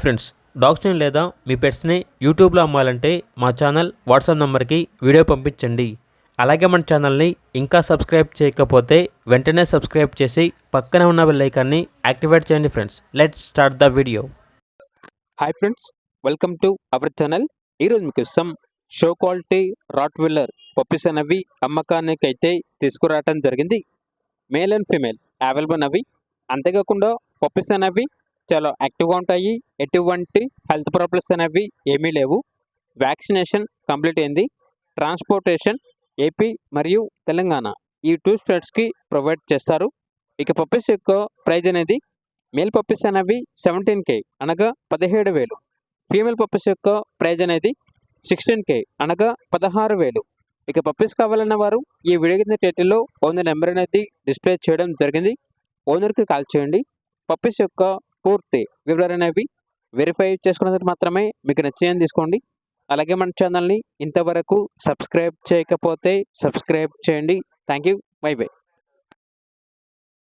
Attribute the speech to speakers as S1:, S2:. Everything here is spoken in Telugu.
S1: ఫ్రెండ్స్, డాగ్స్ని లేదా మీ పెట్స్ని యూట్యూబ్లో అమ్మాలంటే మా ఛానల్ వాట్సాప్ నెంబర్కి వీడియో పంపించండి. అలాగే మన ఛానల్ని ఇంకా సబ్స్క్రైబ్ చేయకపోతే వెంటనే సబ్స్క్రైబ్ చేసి పక్కనే ఉన్న బెల్ ఐకాన్ని యాక్టివేట్ చేయండి. Friends, let's start the video. Hi friends, welcome to our channel. ఈరోజు మీకోసం show quality Rottweiler puppies అనేవి అమ్మకానికి అయితే తీసుకురావడం జరిగింది. మేల్ అండ్ ఫీమేల్ అవైలబుల్ అవి. అంతేకాకుండా పప్పీస్ అనేవి చాలా యాక్టివ్గా ఉంటాయి. ఎటువంటి హెల్త్ ప్రాబ్లమ్స్ అనేవి ఏమీ లేవు. వ్యాక్సినేషన్ కంప్లీట్ అయింది. ట్రాన్స్పోర్టేషన్ ఏపీ మరియు తెలంగాణ ఈ 2 స్టేట్స్కి ప్రొవైడ్ చేస్తారు. ఇక పప్పీస్ యొక్క ప్రైజ్ అనేది మేల్ పప్పీస్ అనేవి 17K అనగా 17,000. ఫీమేల్ పప్పీస్ యొక్క ప్రైజ్ అనేది 16K అనగా 16,000. ఇక పప్పీస్ కావాలన్న వారు ఈ వీడియో కింద టైటిల్లో ఓనర్ నెంబర్ అనేది డిస్ప్లే చేయడం జరిగింది. ఓనర్కి కాల్ చేయండి. పప్పీస్ యొక్క పూర్తి వివరాలు అనేవి వెరిఫై చేసుకున్నది మాత్రమే మీకు నచ్చేయని తీసుకోండి. అలాగే మన ఛానల్ని ఇంతవరకు సబ్స్క్రైబ్ చేయకపోతే సబ్స్క్రైబ్ చేయండి. Thank you. By by.